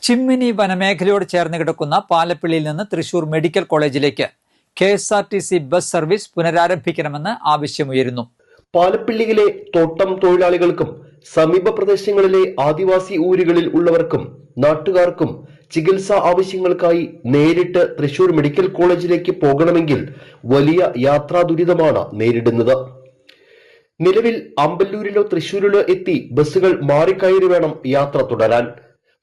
ചിമ്മിനി വനമേഖലയോട് ചേർന്ന് കിടക്കുന്ന പാലപ്പിള്ളിയിൽ നിന്ന് തൃശൂർ മെഡിക്കൽ കോളേജിലേക്ക് KSRTC ബസ് സർവീസ് പുനരാരംഭിക്കണമെന്ന് ആവശ്യമുയരുന്നു. പാലപ്പിള്ളിയിലെ തോട്ടം തൊഴിലാളികൾക്കും സമീപ പ്രദേശങ്ങളിലെ ആദിവാസി ഊരുകളിൽ ഉള്ളവർക്കും നാട്ടുകാർക്കും ചികിത്സാ ആവശ്യങ്ങൾക്കായി നേരിട്ട് തൃശൂർ മെഡിക്കൽ കോളേജിലേക്ക് പോകണമെങ്കിൽ വലിയ യാത്രാ ദുരിതമാണ് നേരിടുന്നത്. നിലവിൽ അമ്പല്ലൂരിലോ തൃശൂരിലോ എത്തി ബസ്സുകൾ മാറിക്കയറി വേണം യാത്ര തുടരാൻ.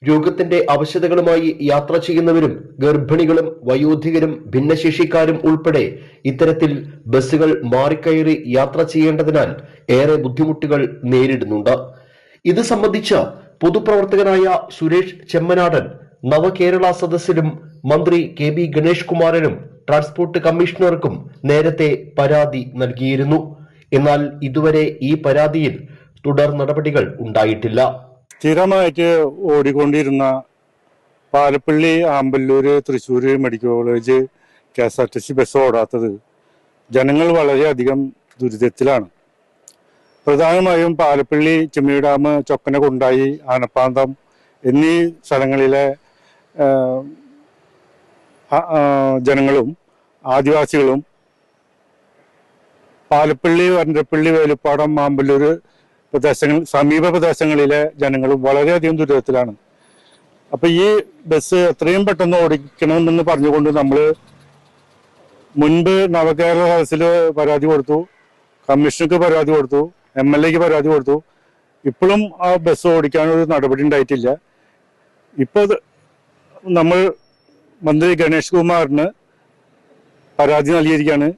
രോഗത്തിന്റെ അവശതകളുമായി യാത്ര ചെയ്യുന്നവരും ഗർഭിണികളും വയോധികരും ഭിന്നശേഷിക്കാരും ഉൾപ്പെടെ ഇത്തരത്തിൽ ബസ്സുകൾ മാറിക്കയറി യാത്ര ചെയ്യേണ്ടതിനാൽ ഏറെ ബുദ്ധിമുട്ടുകൾ നേരിടുന്നുണ്ട്. ഇത് സംബന്ധിച്ച പൊതുപ്രവർത്തകനായ സുരേഷ് ചെമ്മനാടൻ നവകേരള സദസ്സിലും മന്ത്രി KB ഗണേഷ് കുമാറിനും ട്രാൻസ്പോർട്ട് കമ്മീഷണർക്കും നേരത്തെ പരാതി നൽകിയിരുന്നു. എന്നാൽ ഇതുവരെ ഈ പരാതിയിൽ തുടർ നടപടികൾ ഉണ്ടായിട്ടില്ല. സ്ഥിരമായിട്ട് ഓടിക്കൊണ്ടിരുന്ന Palappilly, Amballur, Thrissur medical college KSRTC bus ഓടാത്തത് ജനങ്ങൾ വളരെയധികം ദുരിതത്തിലാണ്. പ്രധാനമായും പാലപ്പിള്ളി, ചിമ്മിനി ഡാം, ചൊക്കനകുണ്ടായി, ആനപ്പാന്തം എന്നീ സ്ഥലങ്ങളിലെ ജനങ്ങളും ആദിവാസികളും പാലപ്പിള്ളി, വരന്തരപ്പള്ളി, വേലുപ്പാടം, ആമ്പല്ലൂര് സമീപ പ്രദേശങ്ങളിലെ ജനങ്ങളും വളരെയധികം ദുരിതത്തിലാണ്. അപ്പൊ ഈ ബസ് എത്രയും പെട്ടെന്ന് ഓടിക്കണമെന്ന് പറഞ്ഞുകൊണ്ട് നമ്മൾ മുൻപ് നവകേരള സദസ്സിൽ പരാതി കൊടുത്തു, കമ്മീഷണർക്ക് പരാതി കൊടുത്തു, MLAക്ക് പരാതി കൊടുത്തു. ഇപ്പോഴും ആ ബസ് ഓടിക്കാനൊരു നടപടി ഉണ്ടായിട്ടില്ല. ഇപ്പോൾ നമ്മൾ മന്ത്രി ഗണേഷ് കുമാറിന് പരാതി നൽകിയിരിക്കുകയാണ്.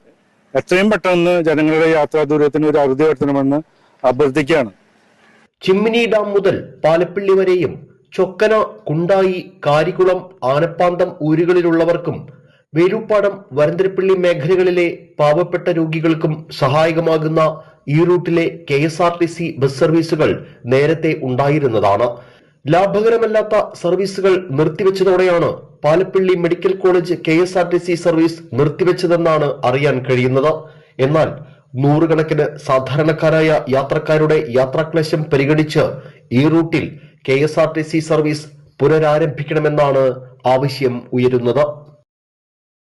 എത്രയും പെട്ടെന്ന് ജനങ്ങളുടെ യാത്രാ ദൂരത്തിന് ഒരു അറുതി വരുത്തണമെന്ന് അഭ്യർത്ഥിക്കുകയാണ്. ചിമ്മിനി ഡാം മുതൽ പാലപ്പിള്ളി വരെയും ചൊക്കന, കുണ്ടായി, കാരികുളം, ആനപ്പാന്തം ഊരുകളിലുള്ളവർക്കും വേലുപ്പാടം, വരന്തരപ്പള്ളി മേഖലകളിലെ പാവപ്പെട്ട രോഗികൾക്കും സഹായകമാകുന്ന ഈ റൂട്ടിലെ KSRTC ബസ് സർവീസുകൾ നേരത്തെ ഉണ്ടായിരുന്നതാണ്. ലാഭകരമല്ലാത്ത സർവീസുകൾ നിർത്തിവെച്ചതോടെയാണ് Palappilly medical college KSRTC service നിർത്തിവെച്ചതെന്നാണ് അറിയാൻ കഴിയുന്നത്. എന്നാൽ നൂറുകണക്കിന് സാധാരണക്കാരായ യാത്രക്കാരുടെ യാത്രാക്ലേശം പരിഗണിച്ച് ഈ റൂട്ടിൽ KSRTC സർവീസ് പുനരാരംഭിക്കണമെന്നാണ് ആവശ്യം ഉയരുന്നത്.